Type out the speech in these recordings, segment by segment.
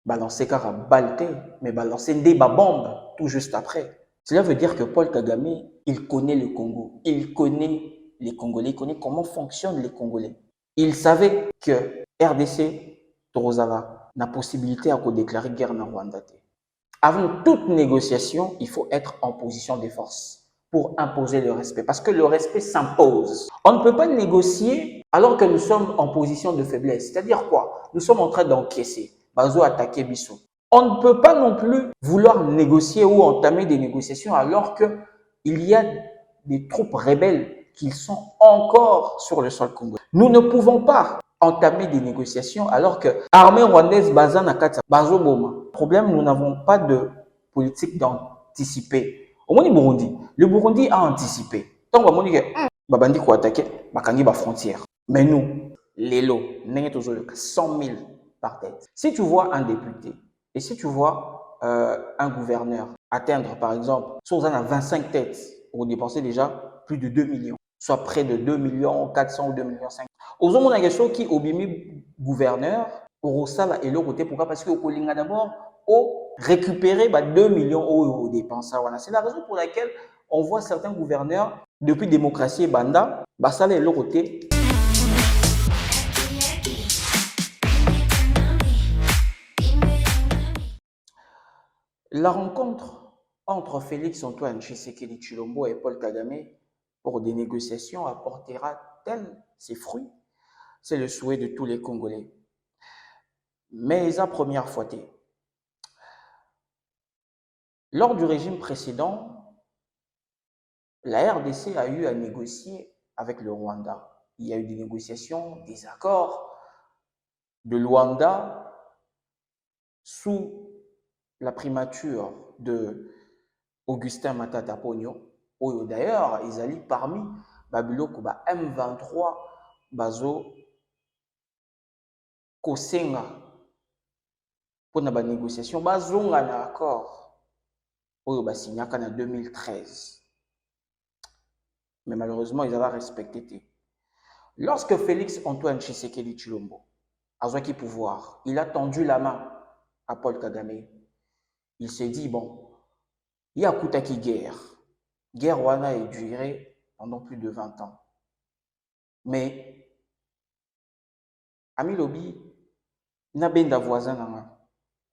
balancer car balte, mais balancer des bombes tout juste après. Cela veut dire que Paul Kagame, il connaît le Congo, il connaît les Congolais, il connaît comment fonctionnent les Congolais. Il savait que RDC, Torozala, n'a possibilité à déclarer guerre en Rwanda. Avant toute négociation, il faut être en position de force pour imposer le respect, parce que le respect s'impose. On ne peut pas négocier alors que nous sommes en position de faiblesse. C'est-à-dire quoi? Nous sommes en train d'encaisser. Bazo attaquer Bissou. On ne peut pas non plus vouloir négocier ou entamer des négociations alors qu'il y a des troupes rebelles qui sont encore sur le sol congolais. Nous ne pouvons pas entamer des négociations alors que l'armée rwandaise Baza Nakata, Bazo Boma. Problème, nous n'avons pas de politique d'anticiper. Au moins, le Burundi a anticipé. Donc, on dit que Babandi ko attaquer, Bakangi ba frontière. Mais nous, les lots, 100 000 par tête. Si tu vois un député et si tu vois un gouverneur atteindre, par exemple, si on a 25 têtes, on dépenser déjà plus de 2 millions, soit près de 2 millions 400 ou 2 millions 500. Aux hommes, on a question qui obimi gouverneur, au sala et l'autre côté, pourquoi? Parce qu'au Kolinga d'abord, au récupérer 2 millions au dépenses. C'est la raison pour laquelle on voit certains gouverneurs, depuis démocratie et banda, ça et l'autre côté. La rencontre entre Félix-Antoine Tshisekedi Tshilombo et Paul Kagame pour des négociations apportera-t-elle ses fruits? C'est le souhait de tous les Congolais. Mais la première fois, lors du régime précédent, la RDC a eu à négocier avec le Rwanda. Il y a eu des négociations, des accords de Luanda sous la primature de Augustin Matata Ponyo. D'ailleurs, ils allaient parmi Babiloko M23 Bazo Kosenga pour la négociation bazonga na accord oyo basignaka en 2013. Mais malheureusement, ils avaient respecté. Lorsque Félix-Antoine Tshisekedi Tshilombo a eu pouvoir, il a tendu la main à Paul Kagame. Il s'est dit, bon, il y a Koutaki guerre. Guerre wana a duré pendant plus de 20 ans. Mais, Ami Lobi, n'a benda voisin nanga,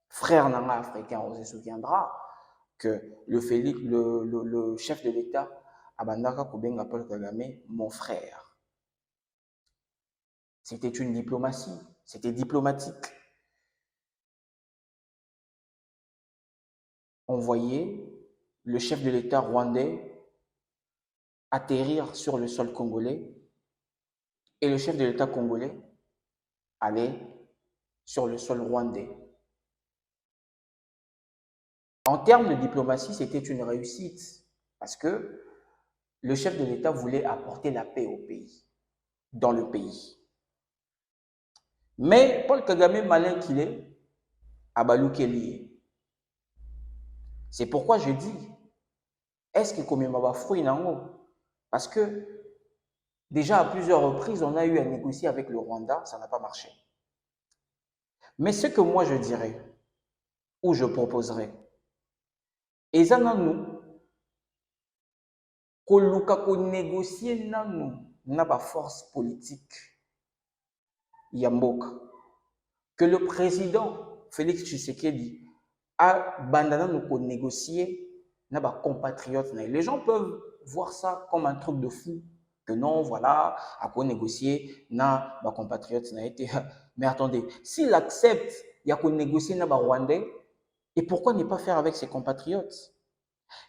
frère nanga africain, on se souviendra que le chef de l'État, Abandaka Kubenga Paul Kagame, mon frère. C'était une diplomatie, c'était diplomatique. On voyait le chef de l'État rwandais atterrir sur le sol congolais et le chef de l'État congolais allait sur le sol rwandais. En termes de diplomatie, c'était une réussite parce que le chef de l'État voulait apporter la paix au pays, dans le pays. Mais Paul Kagame, malin qu'il est, a balouké lié. C'est pourquoi je dis, est-ce que comme il m'a fruit nango? Parce que déjà à plusieurs reprises, on a eu à négocier avec le Rwanda, ça n'a pas marché. Mais ce que moi je dirais, ou je proposerais, et ça nous, qu'on négocier nous, n'a pas force politique, Yamboka, que le président Félix Tshisekedi a bandana nous négocier n'a pas compatriotes. Les gens peuvent voir ça comme un truc de fou, que non, voilà, à quoi négocier, n'a pas compatriotes n'a été. Mais attendez, s'il accepte, il y a qu'on négocier n'a pas Rwandais, et pourquoi ne pas faire avec ses compatriotes?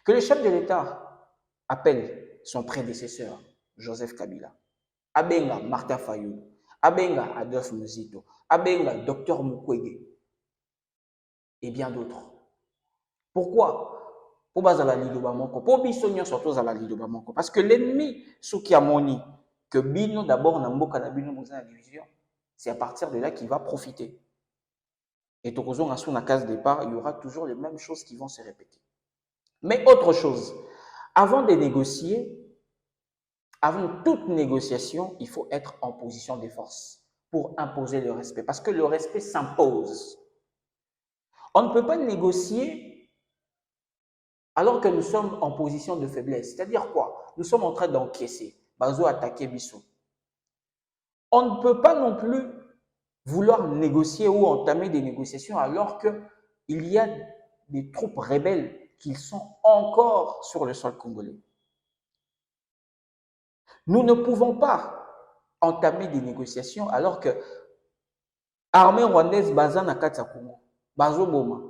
Que le chef de l'État appelle son prédécesseur, Joseph Kabila, Abenga Martin Fayulu, Abenga Adolphe Muzito, Abenga Dr Mukwege, et bien d'autres. Pourquoi? Pour bazala lidoba moko, pour bisonyo surtout zala lidoba moko, parce que l'ennemi sous qui a moni que bino d'abord na mboka na bino dans la division, c'est à partir de là qu'il va profiter. Et tokozon à la case départ, il y aura toujours les mêmes choses qui vont se répéter. Mais autre chose, avant de négocier, avant toute négociation, il faut être en position de force pour imposer le respect, parce que le respect s'impose. On ne peut pas négocier alors que nous sommes en position de faiblesse. C'est-à-dire quoi? Nous sommes en train d'encaisser. Bazo attaquer Bissou. On ne peut pas non plus vouloir négocier ou entamer des négociations alors qu'il y a des troupes rebelles qui sont encore sur le sol congolais. Nous ne pouvons pas entamer des négociations alors que l'armée rwandaise baza na kati ya Congo, bazo boma.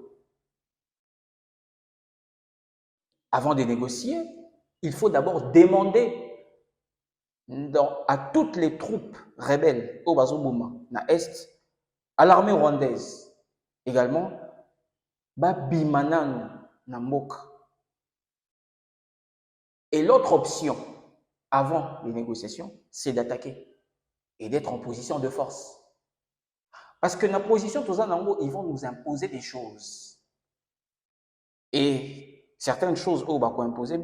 Avant de négocier, il faut d'abord demander à toutes les troupes rebelles au bazo boma na est, à l'armée rwandaise également, babimanano na mboka. Et l'autre option avant les négociations, c'est d'attaquer et d'être en position de force. Parce que dans la position, ils vont nous imposer des choses. Et certaines choses, ils vont imposer,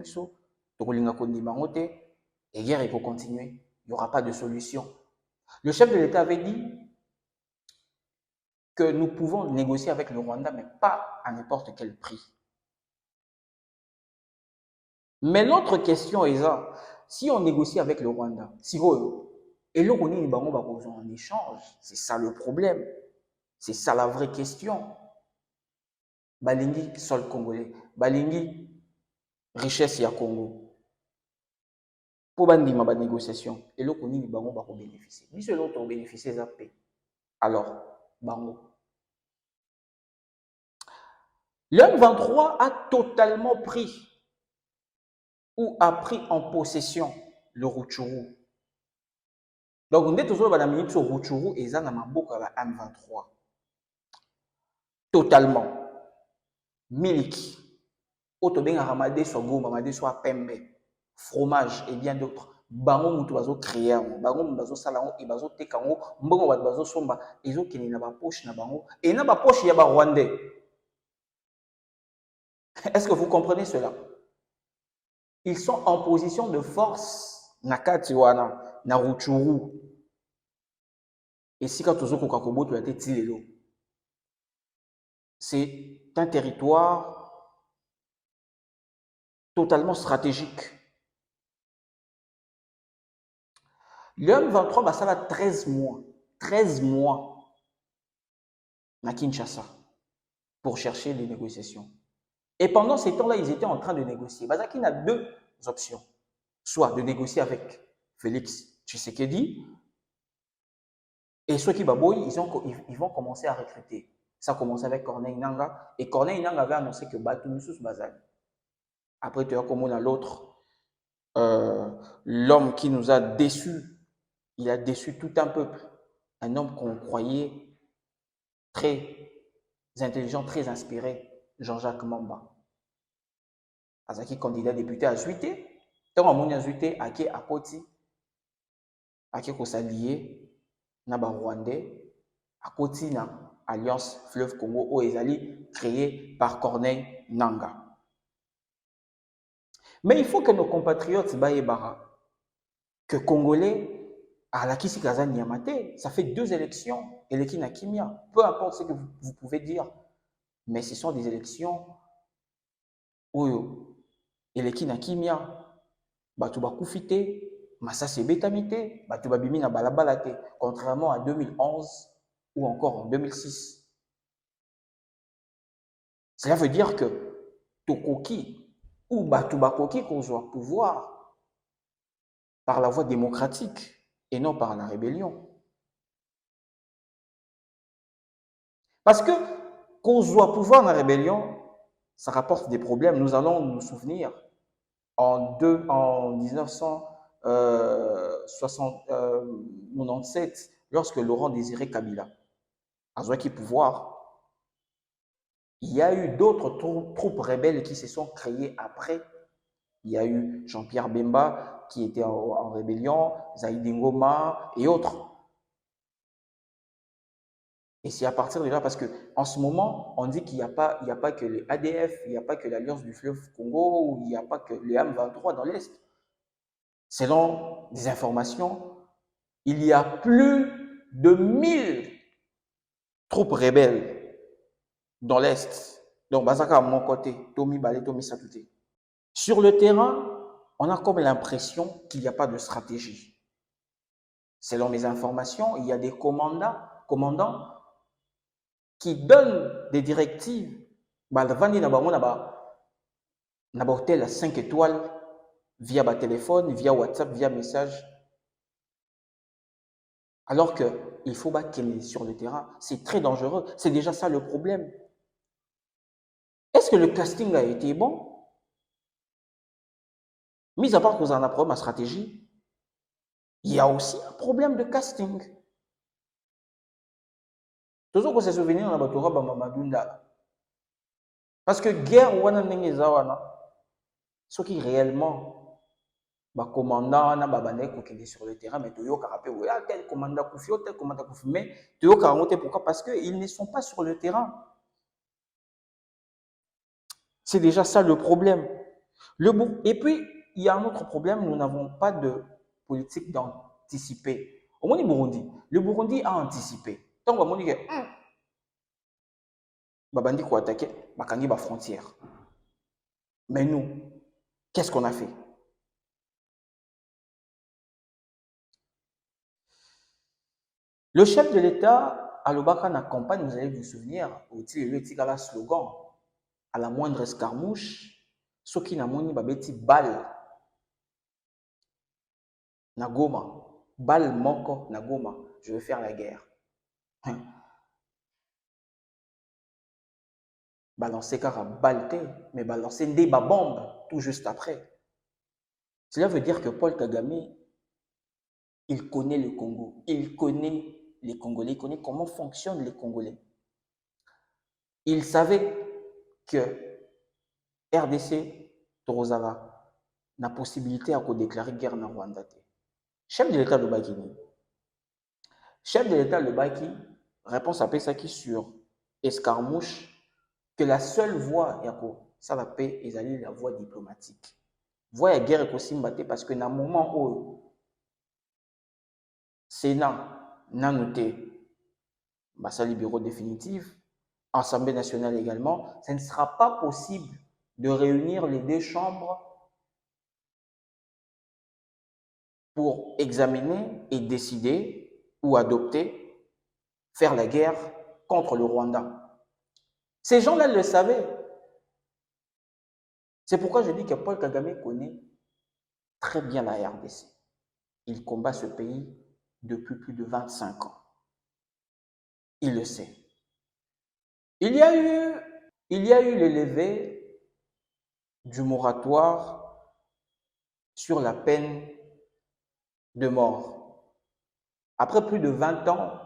et guerre, il faut continuer. Il n'y aura pas de solution. Le chef de l'État avait dit que nous pouvons négocier avec le Rwanda, mais pas à n'importe quel prix. Mais l'autre question est ça, si on négocie avec le Rwanda, si et là, on est en échange, c'est ça le problème. C'est ça la vraie question. Balingi, sol congolais. Balingi, richesse ya Congo. Pour bandi ma négociation. Et là, on est bénéficier. Mais c'est l'autre bénéficier de paix. Alors, bango. Le M23 a totalement pris ou a pris en possession le Rutshuru. Donc, on est toujours dans la minute sur Rutshuru et ça n'a pas beaucoup à M23. Totalement. Miliki. Otobenga Ramade soit Goma, Ramade soit Pembe, fromage et bien d'autres. Bango mutu bazo créer, bango bazo salango et bazo tekango, mbongo bazo somba, ezo kene na ba poche na bango et na ba poche ya ba Rwandais. Est-ce que vous comprenez cela? Ils sont en position de force na kati wana na Rutshuru. Et si quand tozo kokakobo tu as été tilelo. C'est un territoire totalement stratégique. Le M23, ça va 13 mois. 13 mois à Kinshasa pour chercher des négociations. Et pendant ces temps-là, ils étaient en train de négocier. Bazaki a deux options. Soit de négocier avec Félix Tshisekedi, et ceux qui baboy, ils vont commencer à recruter. Ça a commencé avec Corneille Nangaa. Et Corneille Nangaa avait annoncé que Batumoussous Bazali. Après, tu as comme on a l'autre, l'homme qui nous a déçus. Il a déçu tout un peuple. Un homme qu'on croyait très intelligent, très inspiré, Jean-Jacques Mamba. Azaki candidat député à Zuité. Tant à mon Zuité, à qui à Koti, à qui qu'on s'allier, na ba Rwandais, à Koti na Alliance Fleuve Congo, où ils allaient créé par Corneille Nangaa. Mais il faut que nos compatriotes baïbara, que Congolais, à la Kisi Kazan Yamate, ça fait 2 élections, Eleki na Kimia, peu importe ce que vous pouvez dire, mais ce sont des élections où Eleki na Kimia, Batu bakufite, Masase betamite, Batu babimi na balabalate, contrairement à 2011 ou encore en 2006. Cela veut dire que Tokoki ou Batu bakoki qu'on soit pouvoir par la voie démocratique et non par la rébellion. Parce que qu'on soit pouvoir dans la rébellion, ça rapporte des problèmes. Nous allons nous souvenir en 1997, lorsque Laurent Désiré Kabila a joué pouvoir, il y a eu d'autres troupes rebelles qui se sont créées après. Il y a eu Jean-Pierre Bemba qui était en rébellion, Zaïdi Ngoma et autres. Et c'est à partir de là, parce qu'en ce moment, on dit qu'il n'y a pas que les ADF, il n'y a pas que l'Alliance du fleuve Congo, ou il n'y a pas que les M23 dans l'Est. Selon des informations, il y a plus de 1000 troupes rebelles dans l'Est. Donc, Bazaka à mon côté, Tommy Balé, Tommy Satouté. Sur le terrain, on a comme l'impression qu'il n'y a pas de stratégie. Selon mes informations, il y a des commandants qui donnent des directives. Vandi na hôtel à 5 étoiles via téléphone, via WhatsApp, via message. Alors qu'il faut qu'il est sur le terrain. C'est très dangereux. C'est déjà ça le problème. Est-ce que le casting a été bon? Mis à part que vous en avez un problème à stratégie, il y a aussi un problème de casting. Toujours qu'on se souvenir dans la Batora Mamadunda. Parce que guerre, wana ndenge zawana, ce qui réellement, commandant, na babane kokende sur le terrain, mais toyo karapé, tel commandant Koufio, tel commandant Koufio, mais toyo karamote, pourquoi? Parce qu'ils ne sont pas sur le terrain. C'est déjà ça le problème. Et puis, il y a un autre problème, nous n'avons pas de politique d'anticiper. Au moins, le Burundi a anticipé. Donc, on dit que, babandi ko attaquer, bakangi ba frontière. Mais nous, qu'est-ce qu'on a fait? Le chef de l'État, à l'Obaka, na campagne, vous allez vous souvenir, le slogan, à la moindre escarmouche, ceux qui n'ont pas de balle, na Goma, balle moko na Goma, je vais faire la guerre. Balancer car balle, mais balancer des bombes tout juste après. Cela veut dire que Paul Kagame, il connaît le Congo, il connaît les Congolais, il connaît comment fonctionnent les Congolais. Il savait que RDC, Torozala, n'a possibilité à déclarer guerre en Rwanda. Chef de l'État de Bakini. Chef de l'État de Baki, réponse à Pesaki sur escarmouche, que la seule voie, ça va paix, est la voie diplomatique. Voie la guerre est aussi mbattée parce que dans le moment où Sénat n'a noté sa libéraux définitive, Assemblée nationale également, ce ne sera pas possible de réunir les deux chambres pour examiner et décider ou adopter, faire la guerre contre le Rwanda. Ces gens-là le savaient. C'est pourquoi je dis que Paul Kagame connaît très bien la RDC. Il combat ce pays depuis plus de 25 ans. Il le sait. Il y a eu le levé du moratoire sur la peine de mort. Après plus de 20 ans,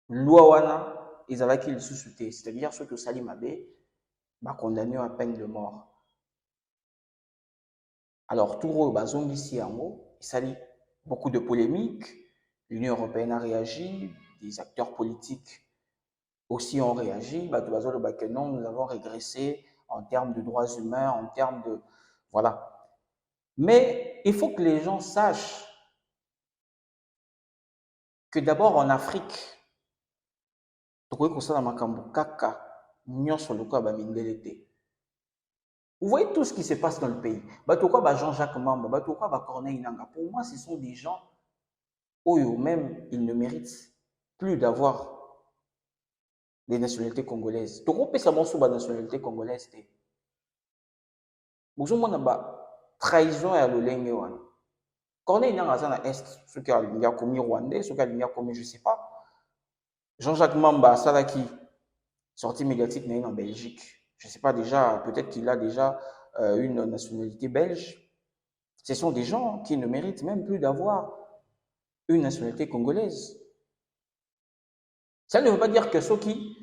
l'Ouawana, ils avaient qu'ils sous-souté, c'est-à-dire ceux que Salim Abé va condamner à peine de mort. Alors, Touro Bazongi Siamo, ça dit beaucoup de polémiques. L'Union européenne a réagi, des acteurs politiques aussi ont réagi. Non, nous avons régressé en termes de droits humains, en termes de... Voilà. Mais il faut que les gens sachent que d'abord en Afrique, vous voyez tout ce qui se passe dans le pays. Jean-Jacques Mamba, Corneille Nanga. Pour moi, ce sont des gens où eux-mêmes, ils ne méritent plus d'avoir des nationalités congolaises. Tu peux savoir sur la nationalité congolaise. Vous avez une trahison à l'olenge. Corneille Nanga na est, ceux qui ont commis rwandais, ceux qui ont commis, je ne sais pas. Jean-Jacques Mamba, ça qui sortie médiatique en Belgique. Je ne sais pas déjà, peut-être qu'il a déjà une nationalité belge. Ce sont des gens qui ne méritent même plus d'avoir une nationalité congolaise. Ça ne veut pas dire que ceux qui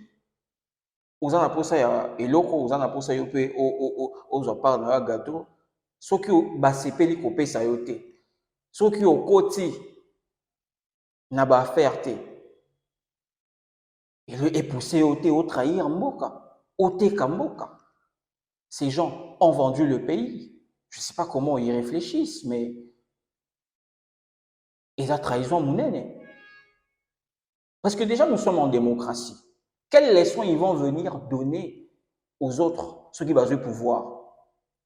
aux en aposa et loko aux en aposa yope aux part na gâteau, ceux qui basepeli kopé sa yote, ceux qui au koti na ba affaire te et pousser yote au trahir mboka, ote kamboka. Ces gens ont vendu le pays. Je ne sais pas comment ils réfléchissent, mais ils ont trahison mounene. Parce que déjà, nous sommes en démocratie. Quelles leçons ils vont venir donner aux autres, ceux qui ont le pouvoir?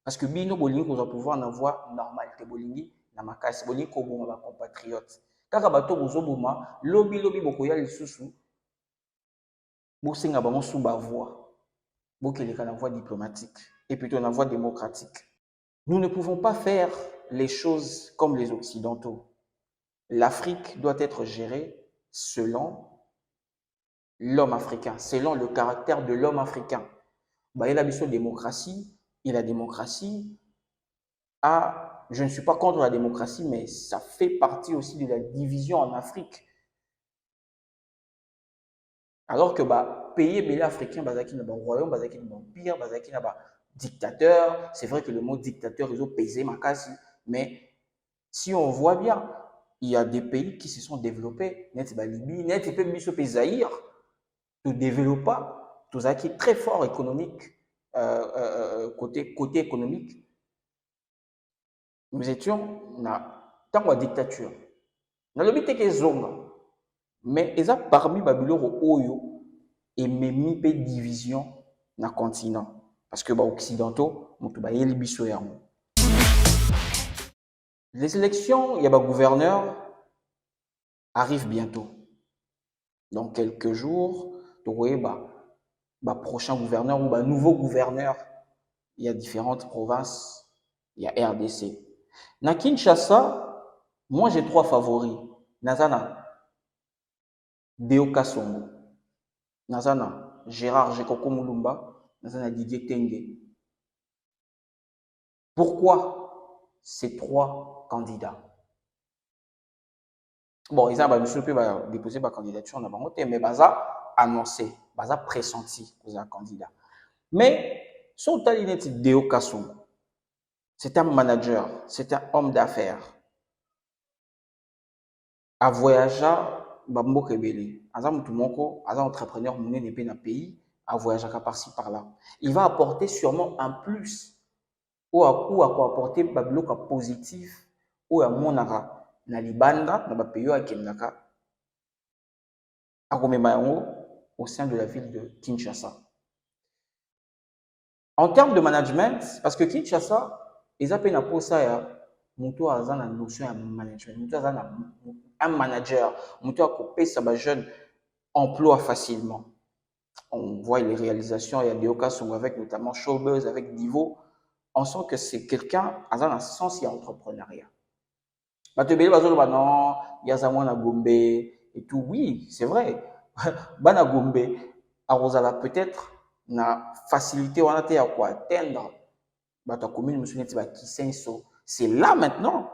Parce que bino bolingi kozwa pouvoir na voie normale te bolingi na makasi bolingi koboma ba compatriotes. Kaka bato bozoboma lobi bokoya lisusu bosenga bango sous ba voie. Bokeleka na voie diplomatique et plutôt na voie démocratique. Nous ne pouvons pas faire les choses comme les Occidentaux. L'Afrique doit être gérée selon l'homme africain, selon le caractère de l'homme africain. Bah, il y a la démocratie, et la démocratie je ne suis pas contre la démocratie, mais ça fait partie aussi de la division en Afrique. Alors que pays belé africain, bazaki na ba royaume, bazaki na empire, bazaki na ba dictateur. C'est vrai que le mot dictateur, ils ont pesé ma case, mais si on voit bien, il y a des pays qui se sont développés, net ba Libye, net et puis ce pays Zaïre, tout développé, tout acquis très fort économique, côté économique. Nous étions dans la dictature. Dans le but que zonga, mais ils ont parmi Babylore Oyo et même pe division na continent parce que occidentaux mutu ba yeli biso yango. Les élections, il y a gouverneur arrivent bientôt. Dans quelques jours, tu vois prochain gouverneur ou nouveau gouverneur. Il y a différentes provinces, il y a RDC. Na Kinshasa, moi j'ai 3 favoris. Nazana Deo Kasongo, Nazana Gérard Jekoko Mulumba, Nazana Didier Tenge. Pourquoi ces 3 candidats? Bon, ils ont déposé ma candidature en avant, mais baza annoncé, baza pressenti pour un candidat. Mais son talent Deo Kasongo, c'est un manager, c'est un homme d'affaires. A voyager bambo kebele aza mutu moko aza entrepreneur monene pe na pays a voyager par-ci par-là, il va apporter sûrement un plus ou à apporter babiloka positif ou à monaka na libanda na ba pays akendaka akomema yango au sein de la ville de Kinshasa. En termes de management, parce que Kinshasa eza pe na posa ya mutu aza na notion ya management, mutu aza na un manager, mutu akopesa ba jeune emploi facilement. On voit les réalisations, il y a des occasions avec notamment Showbuzz, avec Divo. On sent que c'est quelqu'un dans un sens il y a entrepreneuriat. Batebele bazolo ba non, il y a Zamwana Gombe et tout. Oui, c'est vrai. Bana Gombe arosala peut-être na facilité on a à quoi atteindre bata commune musuneti ba Kisenso. C'est là maintenant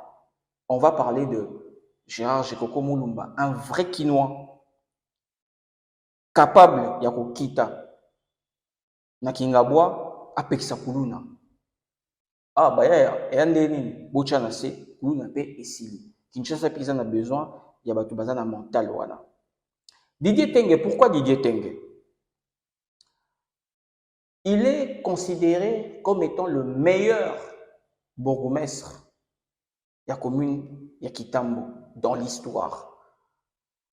on va parler de Gérard Jekoko Mulumba, un vrai Quinois capable ya kokita na Kingabwa apekisa kuluna. Ah ya ndeni bocha na se kuluna pe esili. Kinshasa pisa na besoin ya batu baza na mental wana. Didier Tenge, pourquoi Didier Tenge? Il est considéré comme étant le meilleur bourgmestre de la commune de Kitambo dans l'histoire.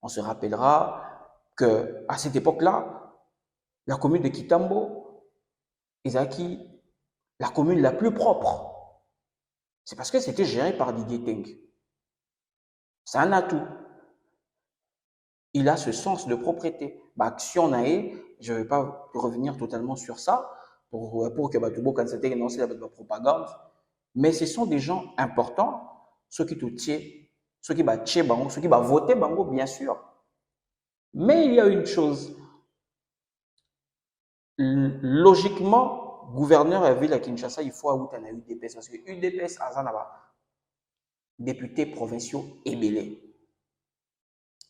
On se rappellera que à cette époque-là, la commune de Kitambo est la commune la plus propre. C'est parce que c'était géré par Didier Teng. C'est un atout. Il a ce sens de propriété. Action nae, je ne vais pas revenir totalement sur ça pour que Batoubo quand c'était énoncé la propagande, mais ce sont des gens importants, ceux qui te tiennent, ceux qui battent bango, ceux qui vont voter bango bien sûr. Mais il y a une chose, logiquement, gouverneur à ville à Kinshasa, il faut avoir un UDPS parce que UDPS a députés provinciaux ébélés.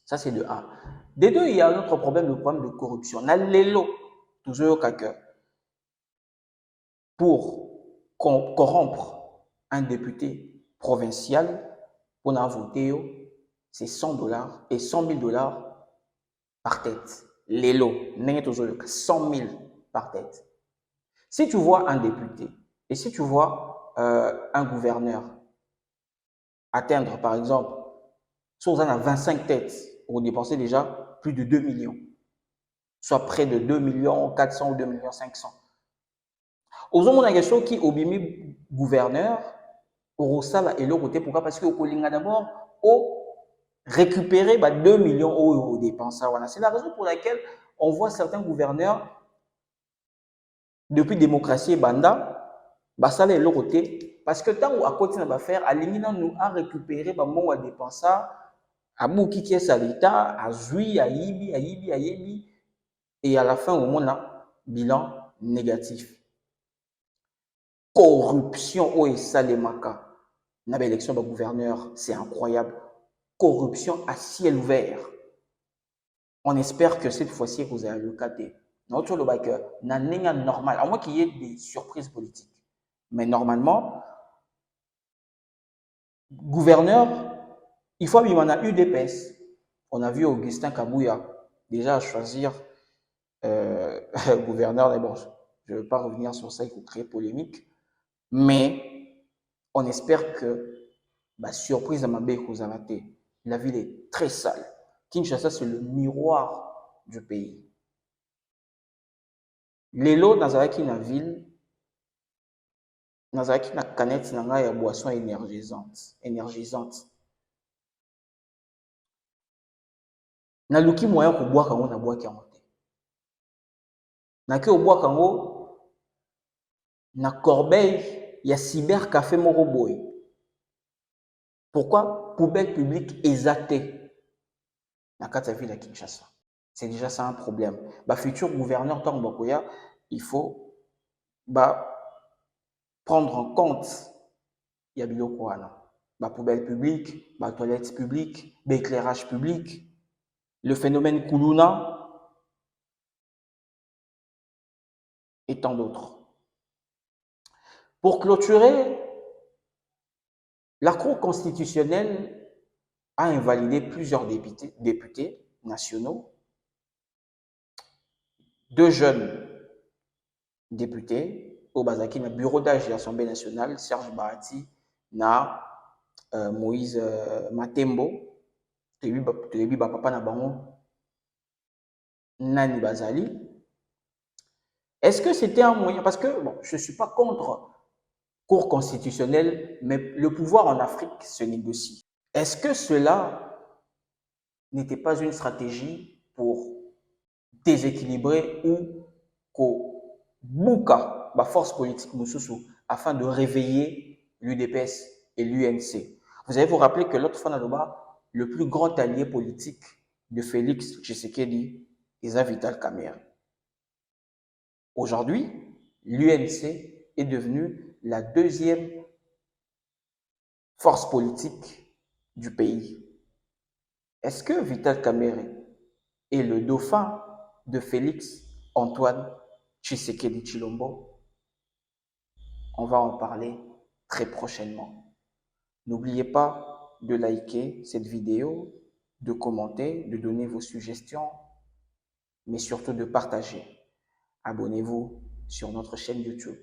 Ça, c'est de A. Des deux, il y a un autre problème, le problème de corruption. On a l'élo, toujours au cœur. Pour corrompre un député provincial, pour en voter, c'est $100 et $100,000 par tête. L'élo, 100,000 par tête. Si tu vois un député et si tu vois un gouverneur atteindre, par exemple, si on a 25 têtes, on dépensait déjà plus de 2 millions. soit près de 2 millions 400 ou 2 millions 500. Ozomona question qui obimi gouverneur orosala et l'autre côté pourquoi parce que okolinga d'abord au récupérer 2 millions au dépenses. C'est la raison pour laquelle on voit certains gouverneurs depuis démocratie et banda basala et l'autre côté parce que tant à côté na ba faire alingina nous a récupérer mot à dépenser à bouki qui est salita à zui à yibi et à la fin au moins bilan négatif. Corruption au Salemaka. Dans l'élection de gouverneur, c'est incroyable. Corruption à ciel ouvert. On espère que cette fois-ci, vous allez le cater. Notre le n'a normal, à moins qu'il y ait des surprises politiques. Mais normalement, gouverneur, il faut qu'il y en a UDPS. On a vu Augustin Kabouya déjà choisir gouverneur. Mais bon, je ne vais pas revenir sur ça, il faut créer polémique. Mais on espère que surprise à Mabé Kozalate, la ville est très sale. Kinshasa, c'est le miroir du pays. Les lots dans la ville, dans la canette, il y a une boisson énergisante. Na luki moyen ko boire kango na bois kango te. Na ke o bois kango na corbeille ya cyber café moko boy. Pourquoi poubelle publique exatée na kata ville à Kinshasa? C'est déjà ça un problème. Futur gouverneur Tang Bakoya, il faut prendre en compte ya biloko wana. Poubelle publique, toilette publique, éclairage public, le phénomène Kuluna et tant d'autres. Pour clôturer, la Cour constitutionnelle a invalidé plusieurs députés nationaux. 2 jeunes députés au Bazaki, le bureau d'âge de l'Assemblée nationale, Serge Bahati, Moïse Matembo, Télébi Papa Nabango, Nani Bazali. Est-ce que c'était un moyen? Parce que je ne suis pas contre Cour constitutionnelle, mais le pouvoir en Afrique se négocie. Est-ce que cela n'était pas une stratégie pour déséquilibrer ou bouka la force politique afin de réveiller l'UDPS et l'UNC? Vous allez vous rappeler que l'autre fois, le plus grand allié politique de Félix Tshisekedi est Vital Kamerhe. Aujourd'hui, l'UNC est devenue la 2e force politique du pays. Est-ce que Vital Kamerhe est le dauphin de Félix Antoine Tshisekedi Tshilombo? On va en parler très prochainement. N'oubliez pas de liker cette vidéo, de commenter, de donner vos suggestions, mais surtout de partager. Abonnez-vous sur notre chaîne YouTube.